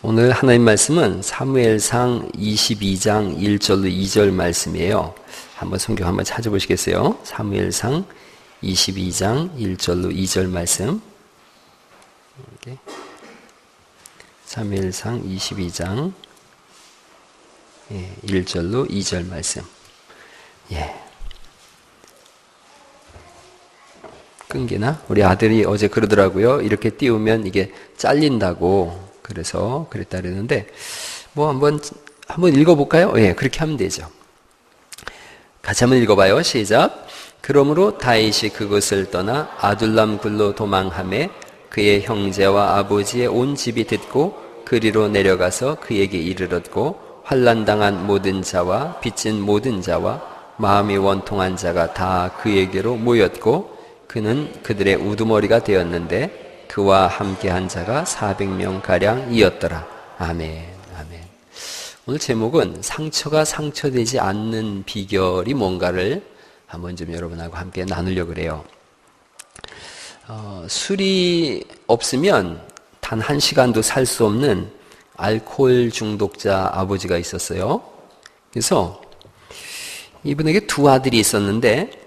오늘 하나님 말씀은 사무엘상 22장 1절로 2절 말씀이에요. 한번 성경 한번 찾아보시겠어요? 사무엘상 22장 1절로 2절 말씀. 사무엘상 22장 1절로 2절 말씀. 끊기나? 우리 아들이 어제 그러더라고요. 이렇게 띄우면 이게 잘린다고. 그래서 그랬다 그랬는데 뭐 한번 읽어볼까요? 그렇게 하면 되죠. 같이 한번 읽어봐요. 시작. 그러므로 다윗이 그것을 떠나 아둘람 굴로 도망하매 그의 형제와 아버지의 온 집이 듣고 그리로 내려가서 그에게 이르렀고 환난당한 모든 자와 빚진 모든 자와 마음이 원통한 자가 다 그에게로 모였고 그는 그들의 우두머리가 되었는데 그와 함께한 자가 400명가량이었더라. 아멘. 아멘. 오늘 제목은 상처가 상처되지 않는 비결이 뭔가를 한번 좀 여러분하고 함께 나누려고 그래요. 술이 없으면 단 한 시간도 살 수 없는 알코올 중독자 아버지가 있었어요. 그래서 이분에게 두 아들이 있었는데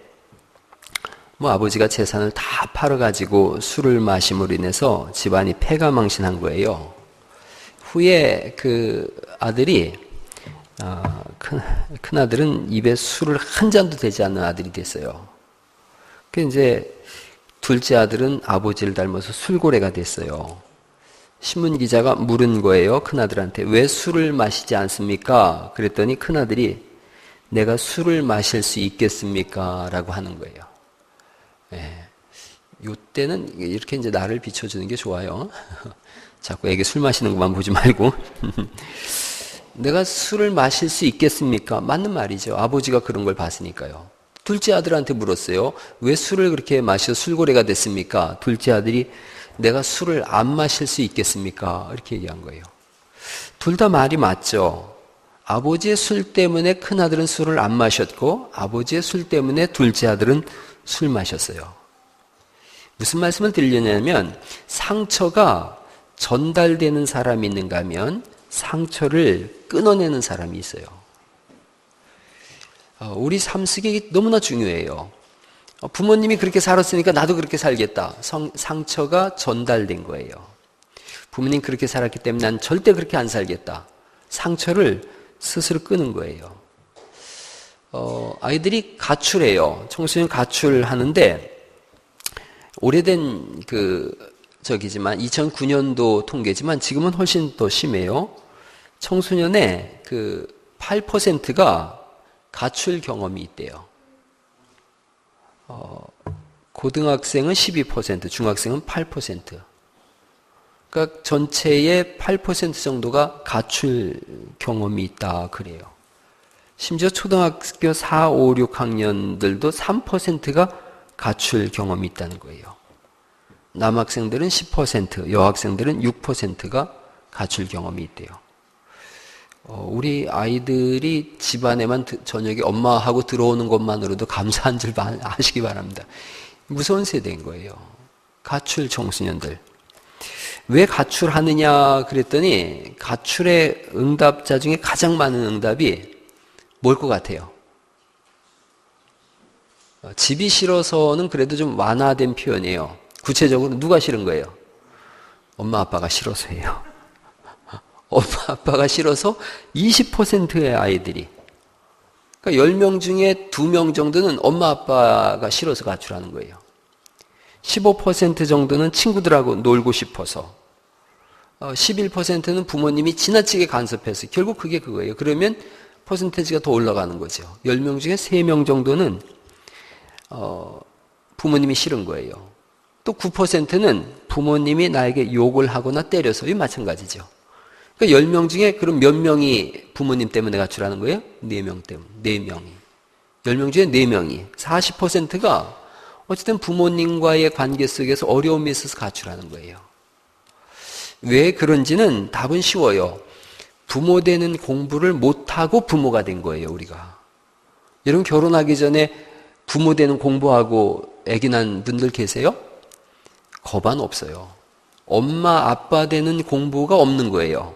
아버지가 재산을 다 팔아가지고 술을 마심으로 인해서 집안이 패가망신한 거예요. 후에 그 아들이, 큰 아들은 입에 술을 한 잔도 되지 않는 아들이 됐어요. 그 이제 둘째 아들은 아버지를 닮아서 술고래가 됐어요. 신문 기자가 물은 거예요. 큰 아들한테 왜 술을 마시지 않습니까? 그랬더니 큰 아들이 내가 술을 마실 수 있겠습니까? 라고 하는 거예요. 요때는 이렇게 이제 나를 비춰주는 게 좋아요. 자꾸 애기 술 마시는 것만 보지 말고. 내가 술을 마실 수 있겠습니까? 맞는 말이죠. 아버지가 그런 걸 봤으니까요. 둘째 아들한테 물었어요. 왜 술을 그렇게 마셔 술고래가 됐습니까? 둘째 아들이 내가 술을 안 마실 수 있겠습니까? 이렇게 얘기한 거예요. 둘 다 말이 맞죠. 아버지의 술 때문에 큰 아들은 술을 안 마셨고 아버지의 술 때문에 둘째 아들은 술 마셨어요. 무슨 말씀을 드리려냐면 상처가 전달되는 사람이 있는가 하면 상처를 끊어내는 사람이 있어요. 우리 삶 속에 너무나 중요해요. 부모님이 그렇게 살았으니까 나도 그렇게 살겠다. 상처가 전달된 거예요. 부모님 그렇게 살았기 때문에 난 절대 그렇게 안 살겠다. 상처를 스스로 끄는 거예요. 아이들이 가출해요. 청소년 가출하는데 오래된 저기지만 2009년도 통계지만 지금은 훨씬 더 심해요. 청소년의 8%가 가출 경험이 있대요. 고등학생은 12%, 중학생은 8%. 그러니까 전체의 8% 정도가 가출 경험이 있다 그래요. 심지어 초등학교 4, 5, 6학년들도 3%가 가출 경험이 있다는 거예요. 남학생들은 10%, 여학생들은 6%가 가출 경험이 있대요. 우리 아이들이 집안에만 저녁에 엄마하고 들어오는 것만으로도 감사한 줄 아시기 바랍니다. 무서운 세대인 거예요. 가출 청소년들. 왜 가출하느냐 그랬더니 가출의 응답자 중에 가장 많은 응답이 뭘 것 같아요? 집이 싫어서는 그래도 좀 완화된 표현이에요. 구체적으로 누가 싫은 거예요? 엄마 아빠가 싫어서예요. 엄마 아빠가 싫어서 20%의 아이들이, 그러니까 10명 중에 2명 정도는 엄마 아빠가 싫어서 가출하는 거예요. 15% 정도는 친구들하고 놀고 싶어서, 11%는 부모님이 지나치게 간섭해서, 결국 그게 그거예요. 그러면 퍼센테이지가 더 올라가는 거죠. 10명 중에 3명 정도는 부모님이 싫은 거예요. 또 9%는 부모님이 나에게 욕을 하거나 때려서, 이 마찬가지죠. 그러니까 10명 중에 그럼 몇 명이 부모님 때문에 가출하는 거예요? 4명 때문에. 4명이. 10명 중에 4명이. 40%가 어쨌든 부모님과의 관계 속에서 어려움이 있어서 가출하는 거예요. 왜 그런지는 답은 쉬워요. 부모 되는 공부를 못하고 부모가 된 거예요, 우리가. 여러분 결혼하기 전에 부모 되는 공부하고 아기 낳은 분들 계세요? 거반 없어요. 엄마, 아빠 되는 공부가 없는 거예요.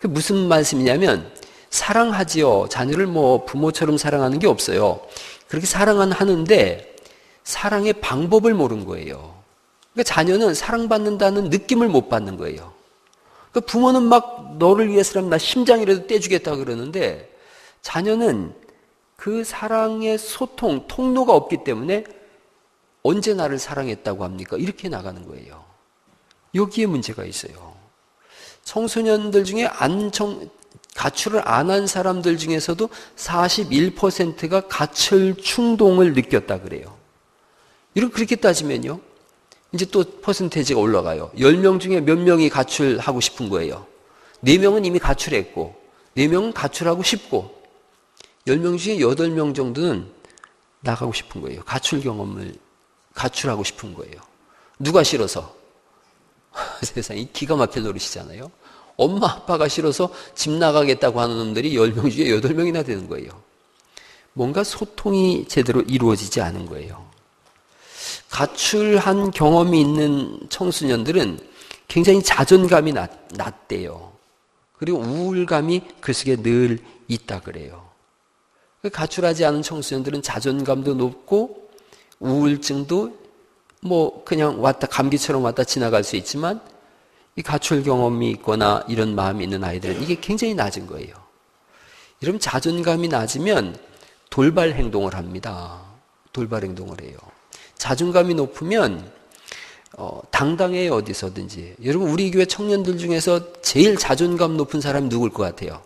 그 무슨 말씀이냐면 사랑하지요. 자녀를 뭐 부모처럼 사랑하는 게 없어요. 그렇게 사랑은 하는데 사랑의 방법을 모르는 거예요. 그러니까 자녀는 사랑받는다는 느낌을 못 받는 거예요. 그러니까 부모는 막 너를 위해서라면 나 심장이라도 떼주겠다 그러는데 자녀는 그 사랑의 소통, 통로가 없기 때문에 언제 나를 사랑했다고 합니까? 이렇게 나가는 거예요. 여기에 문제가 있어요. 청소년들 중에 가출을 안 한 사람들 중에서도 41%가 가출 충동을 느꼈다 그래요. 그렇게 따지면요. 이제 또 퍼센테이지가 올라가요. 10명 중에 몇 명이 가출하고 싶은 거예요. 4명은 이미 가출했고 4명은 가출하고 싶고 10명 중에 8명 정도는 나가고 싶은 거예요. 가출하고 싶은 거예요. 누가 싫어서? 세상에 기가 막힐 노릇이잖아요. 엄마 아빠가 싫어서 집 나가겠다고 하는 놈들이 10명 중에 8명이나 되는 거예요. 뭔가 소통이 제대로 이루어지지 않은 거예요. 가출한 경험이 있는 청소년들은 굉장히 자존감이 낮대요. 그리고 우울감이 그 속에 늘 있다 그래요. 가출하지 않은 청소년들은 자존감도 높고 우울증도 뭐 그냥 감기처럼 왔다 지나갈 수 있지만 이 가출 경험이 있거나 이런 마음이 있는 아이들은 이게 굉장히 낮은 거예요. 이러면 자존감이 낮으면 돌발 행동을 합니다. 돌발 행동을 해요. 자존감이 높으면 당당해요. 어디서든지. 여러분 우리 교회 청년들 중에서 제일 자존감 높은 사람이 누굴 것 같아요?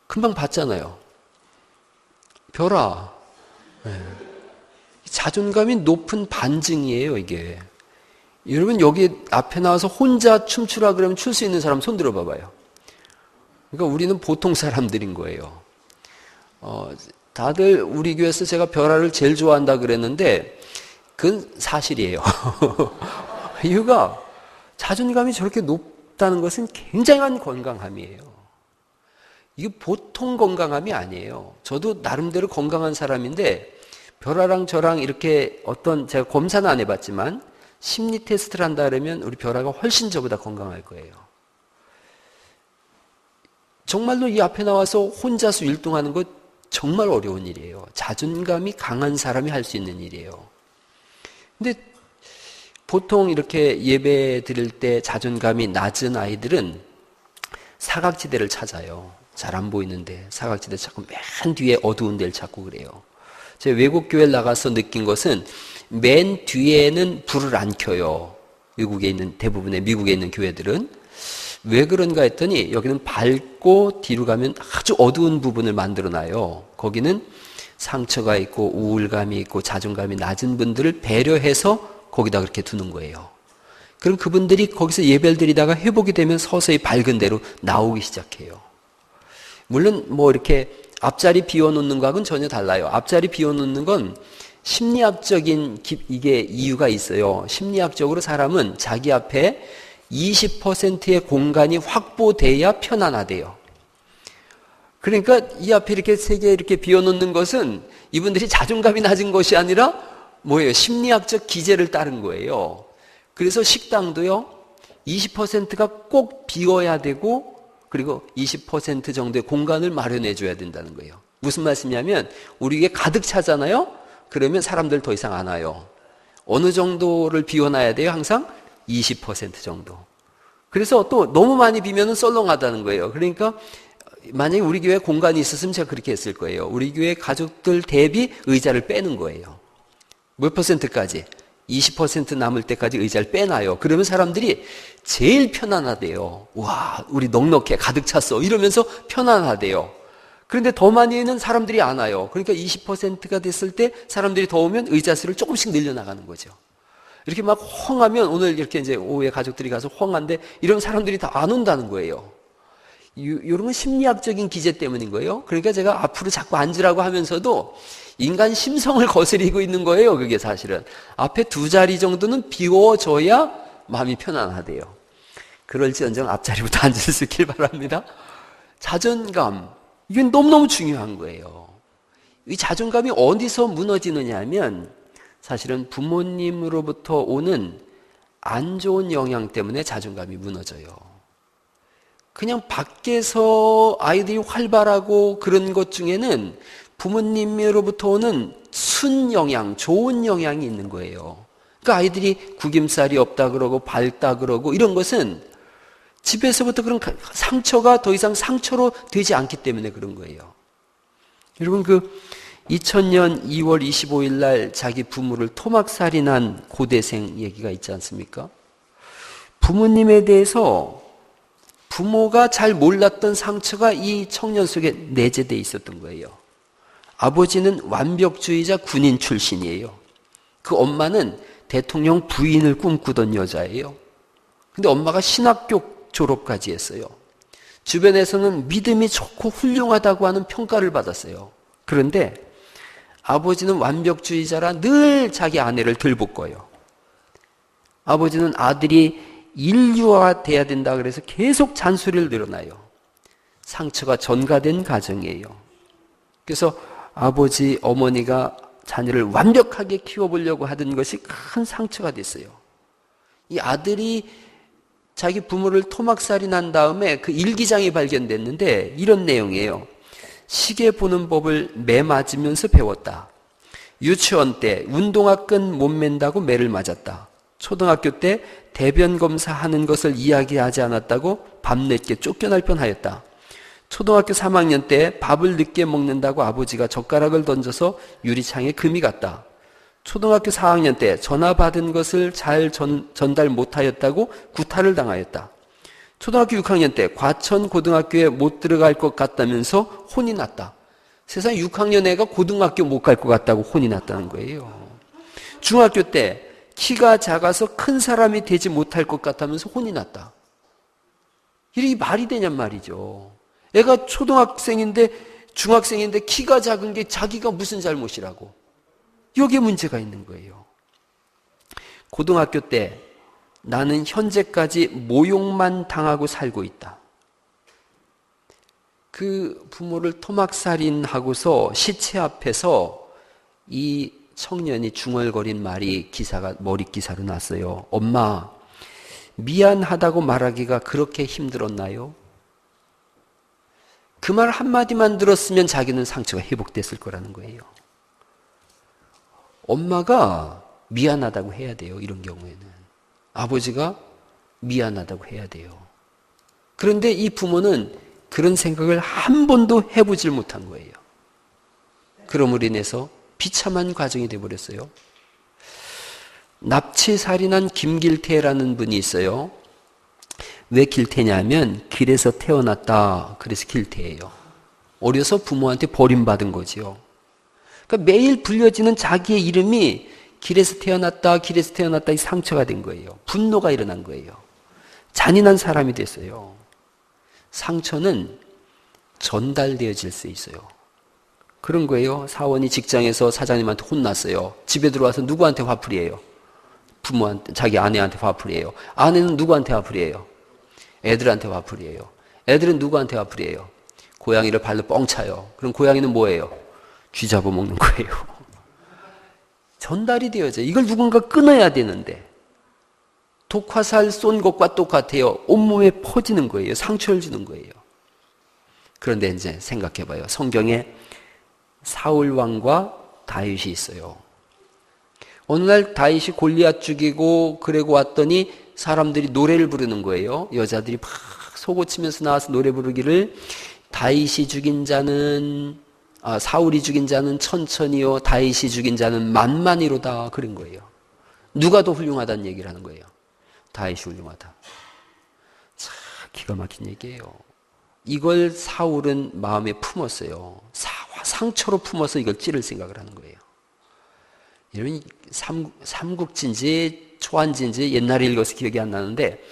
금방 봤잖아요. 별아. 네. 자존감이 높은 반증이에요, 이게. 여러분, 여기 앞에 나와서 혼자 춤추라 그러면 출 수 있는 사람 손 들어 봐봐요. 그러니까 우리는 보통 사람들인 거예요. 다들 우리 교회에서 제가 별아를 제일 좋아한다 그랬는데, 그건 사실이에요. 이유가 자존감이 저렇게 높다는 것은 굉장한 건강함이에요. 이게 보통 건강함이 아니에요. 저도 나름대로 건강한 사람인데 별아랑 저랑 이렇게 제가 검사는 안 해봤지만 심리 테스트를 한다 그러면 우리 별아가 훨씬 저보다 건강할 거예요. 정말로 이 앞에 나와서 혼자서 율동하는 것 정말 어려운 일이에요. 자존감이 강한 사람이 할 수 있는 일이에요. 근데 보통 이렇게 예배 드릴 때 자존감이 낮은 아이들은 사각지대를 찾아요. 잘 안 보이는데 사각지대 찾고 맨 뒤에 어두운 데를 찾고 그래요. 제가 외국 교회를 나가서 느낀 것은 맨 뒤에는 불을 안 켜요. 대부분의 미국에 있는 교회들은. 왜 그런가 했더니 여기는 밝고 뒤로 가면 아주 어두운 부분을 만들어놔요. 거기는 상처가 있고 우울감이 있고 자존감이 낮은 분들을 배려해서 거기다 그렇게 두는 거예요. 그럼 그분들이 거기서 예배를 드리다가 회복이 되면 서서히 밝은 데로 나오기 시작해요. 물론 뭐 이렇게 앞자리 비워놓는 거하고는 전혀 달라요. 앞자리 비워놓는 건 심리학적인 이게 이유가 있어요. 심리학적으로 사람은 자기 앞에 20%의 공간이 확보돼야 편안하대요. 그러니까 이 앞에 이렇게 세 개 이렇게 비워놓는 것은 이분들이 자존감이 낮은 것이 아니라 뭐예요? 심리학적 기제를 따른 거예요. 그래서 식당도요, 20%가 꼭 비워야 되고 그리고 20% 정도의 공간을 마련해 줘야 된다는 거예요. 무슨 말씀이냐면 우리 에게 가득 차잖아요. 그러면 사람들 더 이상 안 와요. 어느 정도를 비워놔야 돼요? 항상 20% 정도. 그래서 또 너무 많이 비면은 썰렁하다는 거예요. 그러니까 만약에 우리 교회에 공간이 있었으면 제가 그렇게 했을 거예요. 우리 교회 가족들 대비 의자를 빼는 거예요. 몇 %까지? 20% 남을 때까지 의자를 빼놔요. 그러면 사람들이 제일 편안하대요. 와, 우리 넉넉해, 가득 찼어. 이러면서 편안하대요. 그런데 더 많이는 사람들이 안 와요. 그러니까 20%가 됐을 때 사람들이 더 오면 의자 수를 조금씩 늘려나가는 거죠. 이렇게 막 헝하면 오늘 이렇게 이제 오후에 가족들이 가서 헝한데 이런 사람들이 다 안 온다는 거예요. 이런 건 심리학적인 기제 때문인 거예요. 그러니까 제가 앞으로 자꾸 앉으라고 하면서도 인간 심성을 거스리고 있는 거예요. 그게 사실은. 앞에 두 자리 정도는 비워줘야 마음이 편안하대요. 그럴지언정 앞자리부터 앉을 수 있길 바랍니다. 자존감. 이건 너무너무 중요한 거예요. 이 자존감이 어디서 무너지느냐 하면 사실은 부모님으로부터 오는 안 좋은 영향 때문에 자존감이 무너져요. 그냥 밖에서 아이들이 활발하고 그런 것 중에는 부모님으로부터 오는 순영향, 좋은 영향이 있는 거예요. 그러니까 아이들이 구김살이 없다 그러고 밝다 그러고 이런 것은 집에서부터 그런 상처가 더 이상 상처로 되지 않기 때문에 그런 거예요. 여러분 2000년 2월 25일 날 자기 부모를 토막살인한 고대생 얘기가 있지 않습니까? 부모님에 대해서 부모가 잘 몰랐던 상처가 이 청년 속에 내재되어 있었던 거예요. 아버지는 완벽주의자 군인 출신이에요. 그 엄마는 대통령 부인을 꿈꾸던 여자예요. 근데 엄마가 신학교 졸업까지 했어요. 주변에서는 믿음이 좋고 훌륭하다고 하는 평가를 받았어요. 그런데 아버지는 완벽주의자라 늘 자기 아내를 들볶어요. 아버지는 아들이 인류화돼야 된다 그래서 계속 잔소리를 늘어나요. 상처가 전가된 가정이에요. 그래서 아버지, 어머니가 자녀를 완벽하게 키워보려고 하던 것이 큰 상처가 됐어요. 이 아들이 자기 부모를 토막살인한 다음에 그 일기장이 발견됐는데 이런 내용이에요. 시계 보는 법을 매 맞으면서 배웠다. 유치원 때 운동화 끈 못 맨다고 매를 맞았다. 초등학교 때 대변 검사하는 것을 이야기하지 않았다고 밤늦게 쫓겨날 뻔하였다. 초등학교 3학년 때 밥을 늦게 먹는다고 아버지가 젓가락을 던져서 유리창에 금이 갔다. 초등학교 4학년 때 전화 받은 것을 잘 전달 못하였다고 구타를 당하였다. 초등학교 6학년 때 과천 고등학교에 못 들어갈 것 같다면서 혼이 났다. 세상 6학년 애가 고등학교 못 갈 것 같다고 혼이 났다는 거예요. 중학교 때 키가 작아서 큰 사람이 되지 못할 것 같다면서 혼이 났다. 이게 말이 되냔 말이죠. 애가 초등학생인데 중학생인데 키가 작은 게 자기가 무슨 잘못이라고. 여기에 문제가 있는 거예요. 고등학교 때 나는 현재까지 모욕만 당하고 살고 있다. 그 부모를 토막살인하고서 시체 앞에서 이 청년이 중얼거린 말이 머리 기사로 났어요. 엄마, 미안하다고 말하기가 그렇게 힘들었나요? 그 말 한마디만 들었으면 자기는 상처가 회복됐을 거라는 거예요. 엄마가 미안하다고 해야 돼요. 이런 경우에는. 아버지가 미안하다고 해야 돼요. 그런데 이 부모는 그런 생각을 한 번도 해보질 못한 거예요. 그럼으로 인해서 비참한 과정이 되어버렸어요. 납치살인한 김길태라는 분이 있어요. 왜 길태냐면 길에서 태어났다. 그래서 길태예요. 어려서 부모한테 버림받은 거지요. 그러니까 매일 불려지는 자기의 이름이 길에서 태어났다, 길에서 태어났다 이 상처가 된 거예요. 분노가 일어난 거예요. 잔인한 사람이 됐어요. 상처는 전달되어질 수 있어요. 그런 거예요. 사원이 직장에서 사장님한테 혼났어요. 집에 들어와서 누구한테 화풀이해요? 부모한테, 자기 아내한테 화풀이해요. 아내는 누구한테 화풀이해요? 애들한테 화풀이해요. 애들은 누구한테 화풀이해요? 고양이를 발로 뻥 차요. 그럼 고양이는 뭐예요? 쥐 잡아먹는 거예요. 전달이 되어져요. 이걸 누군가 끊어야 되는데 독화살 쏜 것과 똑같아요. 온몸에 퍼지는 거예요. 상처를 주는 거예요. 그런데 이제 생각해봐요. 성경에 사울 왕과 다윗이 있어요. 어느 날 다윗이 골리앗 죽이고 그러고 왔더니 사람들이 노래를 부르는 거예요. 여자들이 막 속옷치면서 나와서 노래 부르기를 다윗이 죽인 자는 사울이 죽인 자는 천천히요 다윗이 죽인 자는 만만히로다 그런 거예요. 누가 더 훌륭하다는 얘기를 하는 거예요. 다윗이 훌륭하다. 참 기가 막힌 얘기예요. 이걸 사울은 마음에 품었어요. 상처로 품어서 이걸 찌를 생각을 하는 거예요. 여러분 삼국지인지 초안지인지 옛날에 읽어서 기억이 안 나는데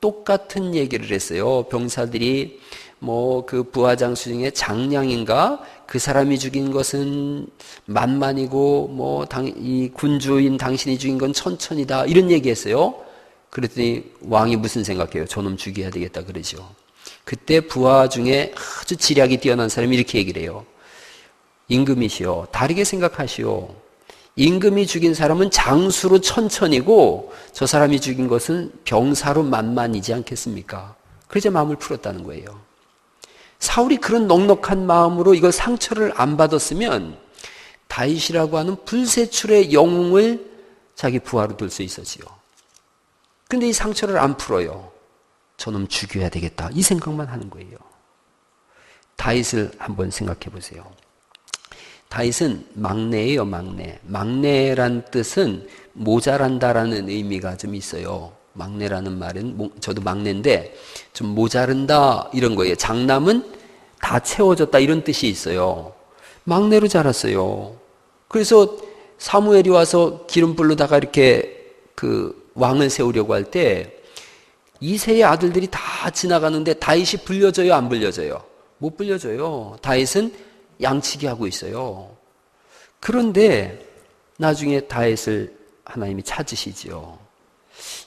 똑같은 얘기를 했어요. 병사들이 그 부하장수 중에 장량인가 그 사람이 죽인 것은 만만이고 이 군주인 당신이 죽인 건 천천이다 이런 얘기했어요. 그랬더니 왕이 무슨 생각해요? 저놈 죽여야 되겠다 그러죠. 그때 부하 중에 아주 지략이 뛰어난 사람이 이렇게 얘기를 해요. 임금이시여 다르게 생각하시오. 임금이 죽인 사람은 장수로 천천이고 저 사람이 죽인 것은 병사로 만만이지 않겠습니까? 그러자 마음을 풀었다는 거예요. 사울이 그런 넉넉한 마음으로 이걸 상처를 안 받았으면 다윗이라고 하는 불세출의 영웅을 자기 부하로 둘 수 있었지요. 근데 이 상처를 안 풀어요. 저놈 죽여야 되겠다. 이 생각만 하는 거예요. 다윗을 한번 생각해 보세요. 다윗은 막내예요, 막내. 막내란 뜻은 모자란다라는 의미가 좀 있어요. 막내라는 말은 저도 막내인데 좀 모자른다 이런 거예요. 장남은 다 채워졌다 이런 뜻이 있어요. 막내로 자랐어요. 그래서 사무엘이 와서 기름 부르다가 이렇게 그 왕을 세우려고 할 때 이세의 아들들이 다 지나가는데 다윗이 불려져요, 안 불려져요? 못 불려져요. 다윗은 양치기 하고 있어요. 그런데 나중에 다윗을 하나님이 찾으시지요.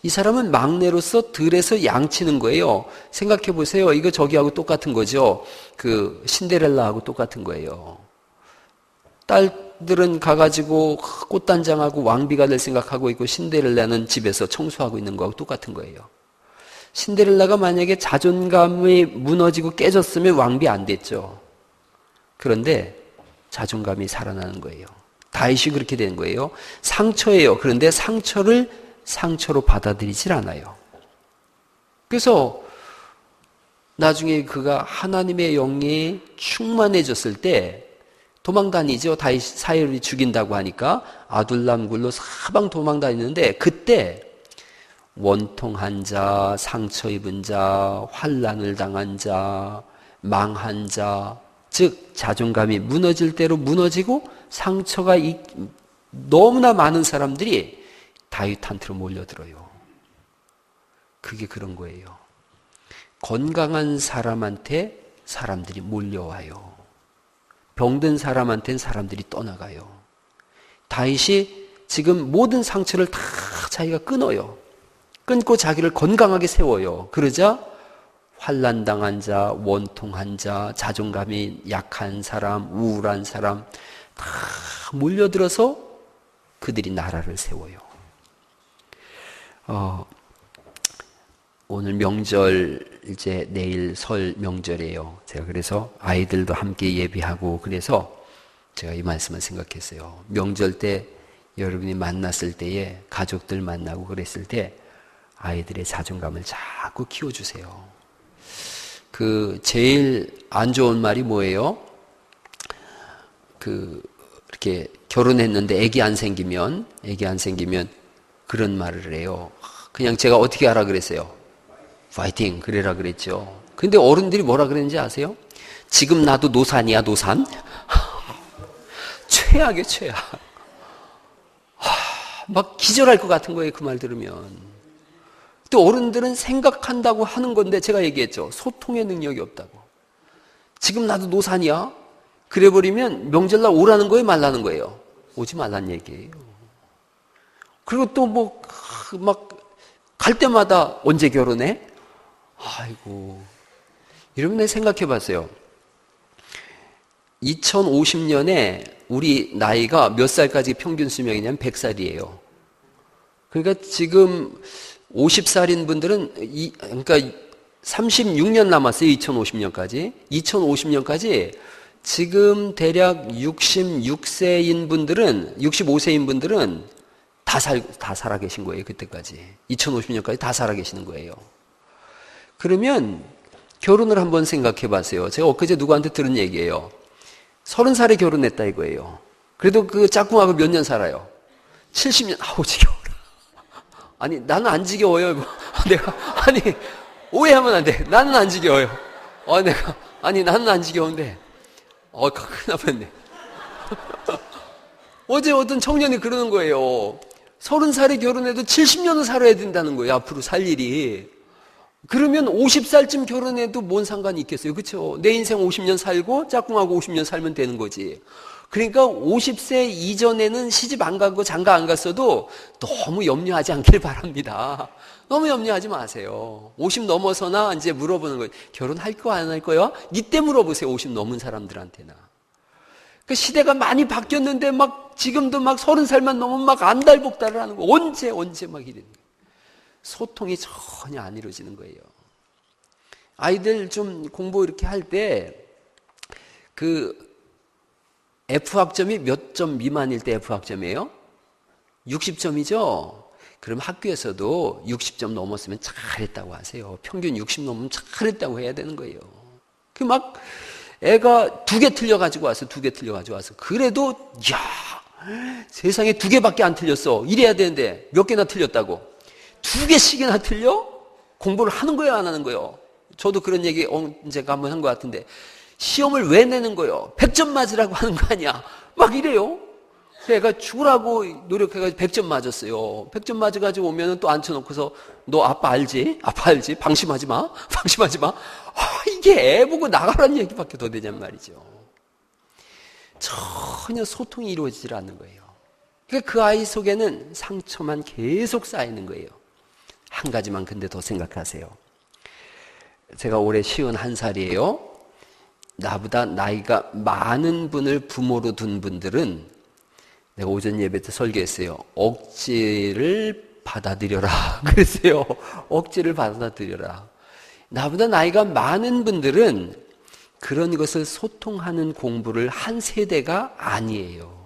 이 사람은 막내로서 들에서 양치는 거예요. 생각해 보세요. 이거 저기하고 똑같은 거죠. 그 신데렐라하고 똑같은 거예요. 딸들은 가가지고 꽃단장하고 왕비가 될 생각하고 있고 신데렐라는 집에서 청소하고 있는 거하고 똑같은 거예요. 신데렐라가 만약에 자존감이 무너지고 깨졌으면 왕비 안 됐죠. 그런데 자존감이 살아나는 거예요. 다윗이 그렇게 된 거예요. 상처예요. 그런데 상처를 상처로 받아들이질 않아요. 그래서 나중에 그가 하나님의 영이 충만해졌을 때 도망다니죠. 다윗 사울이 죽인다고 하니까 아둘람 굴로 사방 도망다니는데 그때 원통한 자, 상처 입은 자, 환난을 당한 자, 망한 자, 즉 자존감이 무너질 대로 무너지고 상처가 너무나 많은 사람들이 다윗한테로 몰려들어요. 그게 그런 거예요. 건강한 사람한테 사람들이 몰려와요. 병든 사람한테는 사람들이 떠나가요. 다윗이 지금 모든 상처를 다 자기가 끊어요. 끊고 자기를 건강하게 세워요. 그러자 환난당한 자, 원통한 자, 자존감이 약한 사람, 우울한 사람 다 몰려들어서 그들이 나라를 세워요. 오늘 명절 이제 내일 설 명절이에요. 제가 그래서 아이들도 함께 예비하고 그래서 제가 이 말씀을 생각했어요. 명절 때 여러분이 만났을 때에 가족들 만나고 그랬을 때 아이들의 자존감을 자꾸 키워주세요. 그 제일 안 좋은 말이 뭐예요? 이렇게 결혼했는데 애기 안 생기면 그런 말을 해요. 그냥 제가 어떻게 하라 그랬어요? 파이팅 그래라 그랬죠. 근데 어른들이 뭐라 그랬는지 아세요? 지금 나도 노산이야 노산. 최악이에요 최악. 막 기절할 것 같은 거예요 그 말 들으면. 또 어른들은 생각한다고 하는 건데 제가 얘기했죠. 소통의 능력이 없다고. 지금 나도 노산이야. 그래버리면 명절날 오라는 거예요 말라는 거예요? 오지 말란 얘기예요. 그리고 또 뭐 막 갈 때마다 언제 결혼해? 아이고. 여러분 생각해 봤어요. 2050년에 우리 나이가 몇 살까지 평균 수명이냐면 100살이에요. 그러니까 지금 50살인 분들은 그러니까 36년 남았어요. 2050년까지. 2050년까지 지금 대략 66세인 분들은 65세인 분들은 다 살아 계신 거예요. 그때까지. 2050년까지 다 살아 계시는 거예요. 그러면 결혼을 한번 생각해 봤어요. 제가 엊그제 누구한테 들은 얘기예요. 30살에 결혼했다 이거예요. 그래도 그 짝꿍하고 몇 년 살아요? 70년. 아우 지겨워라. 아니 나는 안 지겨워요. 내가 아니 오해하면 안 돼. 나는 안 지겨워요. 나는 안 지겨운데 큰일 나버렸네. 어제 어떤 청년이 그러는 거예요. 30살에 결혼해도 70년은 살아야 된다는 거예요. 앞으로 살 일이. 그러면 50살쯤 결혼해도 뭔 상관이 있겠어요. 그렇죠? 내 인생 50년 살고 짝꿍하고 50년 살면 되는 거지. 그러니까 50세 이전에는 시집 안 가고 장가 안 갔어도 너무 염려하지 않길 바랍니다. 너무 염려하지 마세요. 50 넘어서나 이제 물어보는 거예요. 결혼할 거 안 할 거요? 이때 물어보세요. 50 넘은 사람들한테나. 그 시대가 많이 바뀌었는데 지금도 30살만 넘으면 안달복달을 하는 거예요. 언제 막 이러는 거예요. 소통이 전혀 안 이루어지는 거예요. 아이들 좀 공부 이렇게 할 때 그 F학점이 몇 점 미만일 때 F학점이에요? 60점이죠? 그럼 학교에서도 60점 넘었으면 잘했다고 하세요. 평균 60 넘으면 잘했다고 해야 되는 거예요. 그 막 애가 2개 틀려가지고 와서 2개 틀려가지고 와서 그래도 야 세상에 2개밖에 안 틀렸어. 이래야 되는데 몇 개나 틀렸다고. 2개씩이나 틀려? 공부를 하는 거예요, 안 하는 거예요? 저도 그런 얘기 언젠가 한번 한 것 같은데 시험을 왜 내는 거예요? 100점 맞으라고 하는 거 아니야? 막 이래요. 애가 죽으라고 노력해가지고 100점 맞았어요. 100점 맞아가지고 오면은 또 앉혀놓고서 너 아빠 알지? 아빠 알지? 방심하지 마. 방심하지 마. 이게 애 보고 나가라는 얘기밖에 더 되냔 말이죠. 전혀 소통이 이루어지질 않는 거예요. 그러니까 그 아이 속에는 상처만 계속 쌓이는 거예요. 한 가지만 근데 더 생각하세요. 제가 올해 51살이에요. 나보다 나이가 많은 분을 부모로 둔 분들은 내가 오전 예배 때 설교했어요. 억지를 받아들여라. 그랬어요. 억지를 받아들여라. 나보다 나이가 많은 분들은 그런 것을 소통하는 공부를 한 세대가 아니에요.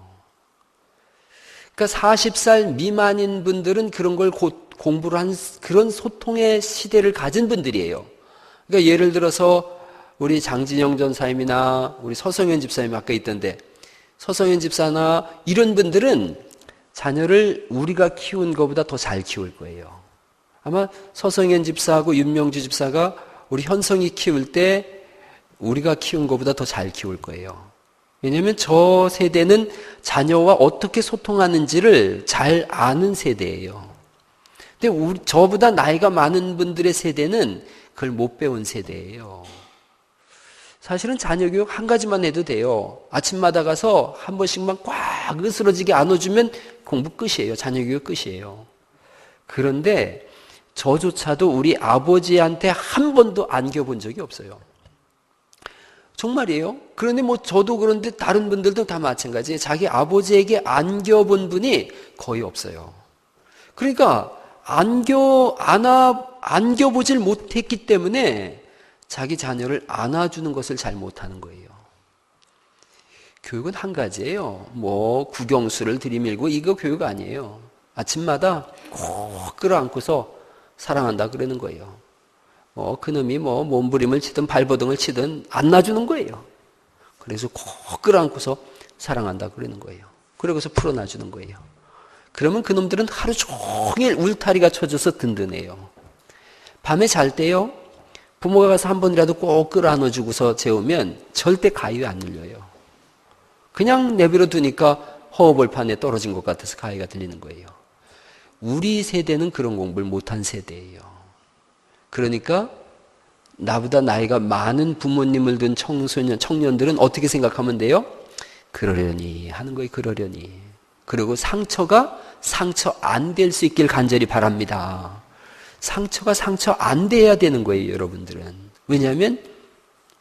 그러니까 40살 미만인 분들은 그런 걸 공부를 한 그런 소통의 시대를 가진 분들이에요. 그러니까 예를 들어서 우리 장진영 전사님이나 우리 서성현 집사님 아까 있던데 서성현 집사나 이런 분들은 자녀를 우리가 키운 것보다 더 잘 키울 거예요. 아마 서성현 집사하고 윤명주 집사가 우리 현성이 키울 때 우리가 키운 것보다 더 잘 키울 거예요. 왜냐하면 저 세대는 자녀와 어떻게 소통하는지를 잘 아는 세대예요. 근데 저보다 나이가 많은 분들의 세대는 그걸 못 배운 세대예요. 사실은 자녀 교육 한 가지만 해도 돼요. 아침마다 가서 한 번씩만 꽉 으스러지게 안아주면 공부 끝이에요. 자녀 교육 끝이에요. 그런데 저조차도 우리 아버지한테 한 번도 안겨본 적이 없어요. 정말이에요. 그런데 뭐 저도 그런데 다른 분들도 다 마찬가지예요. 자기 아버지에게 안겨본 분이 거의 없어요. 그러니까 안겨보질 못했기 때문에 자기 자녀를 안아주는 것을 잘 못하는 거예요. 교육은 한 가지예요. 뭐 국영수를 들이밀고 이거 교육 아니에요. 아침마다 꼭 끌어안고서 사랑한다 그러는 거예요. 그놈이 몸부림을 치든 발버둥을 치든 안아주는 거예요. 그래서 꼭 끌어안고서 사랑한다 그러는 거예요. 그러고서 풀어놔주는 거예요. 그러면 그놈들은 하루 종일 울타리가 쳐져서 든든해요. 밤에 잘 때요. 부모가 가서 한 번이라도 꼭 끌어안아주고서 재우면 절대 가위에 안 눌려요. 그냥 내버려 두니까 허허벌판에 떨어진 것 같아서 가위가 들리는 거예요. 우리 세대는 그런 공부를 못한 세대예요. 그러니까 나보다 나이가 많은 부모님을 둔 청년들은 어떻게 생각하면 돼요? 그러려니 하는 거예요. 그러려니. 그리고 상처가 상처 안 될 수 있길 간절히 바랍니다. 상처가 상처 안 돼야 되는 거예요, 여러분들은. 왜냐하면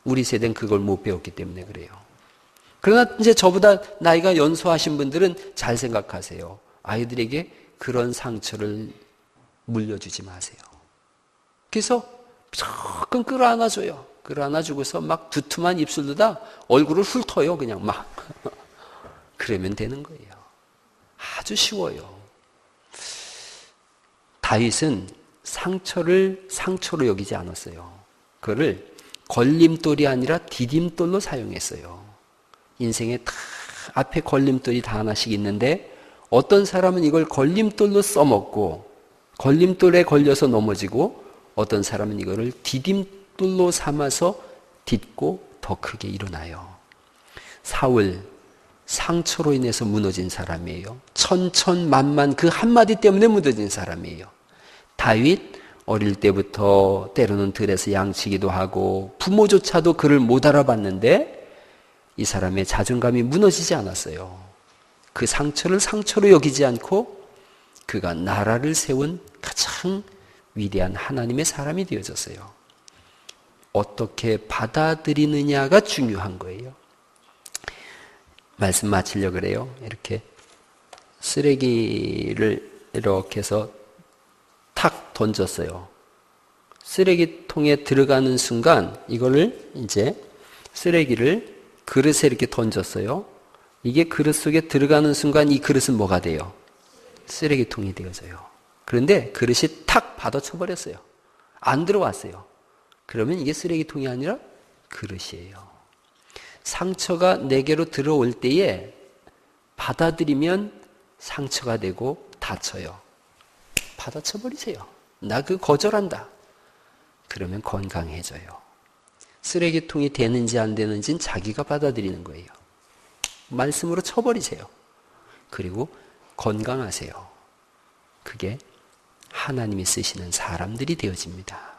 우리 세대는 그걸 못 배웠기 때문에 그래요. 그러나 이제 저보다 나이가 연소하신 분들은 잘 생각하세요. 아이들에게 그런 상처를 물려주지 마세요. 그래서 조금 끌어안아줘요. 끌어안아주고서 막 두툼한 입술로다 얼굴을 훑어요. 그냥 막. 그러면 되는 거예요. 아주 쉬워요. 다윗은 상처를 상처로 여기지 않았어요. 그거를 걸림돌이 아니라 디딤돌로 사용했어요. 인생에 다 앞에 걸림돌이 다 하나씩 있는데 어떤 사람은 이걸 걸림돌로 써먹고 걸림돌에 걸려서 넘어지고 어떤 사람은 이거를 디딤돌로 삼아서 딛고 더 크게 일어나요. 사울 상처로 인해서 무너진 사람이에요. 천천만만 그 한마디 때문에 무너진 사람이에요. 다윗 어릴 때부터 때로는 들에서 양치기도 하고 부모조차도 그를 못 알아봤는데 이 사람의 자존감이 무너지지 않았어요. 그 상처를 상처로 여기지 않고 그가 나라를 세운 가장 위대한 하나님의 사람이 되어졌어요. 어떻게 받아들이느냐가 중요한 거예요. 말씀 마치려고 그래요. 이렇게 쓰레기를 이렇게 해서 탁 던졌어요. 쓰레기통에 들어가는 순간 이거를 이제 쓰레기를 그릇에 이렇게 던졌어요. 이게 그릇 속에 들어가는 순간 이 그릇은 뭐가 돼요? 쓰레기통이 되어져요. 그런데 그릇이 탁 받아쳐버렸어요. 안 들어왔어요. 그러면 이게 쓰레기통이 아니라 그릇이에요. 상처가 내게로 들어올 때에 받아들이면 상처가 되고 다쳐요. 받아쳐버리세요. 나 그거 거절한다. 그러면 건강해져요. 쓰레기통이 되는지 안 되는지는 자기가 받아들이는 거예요. 말씀으로 쳐버리세요. 그리고 건강하세요. 그게 하나님이 쓰시는 사람들이 되어집니다.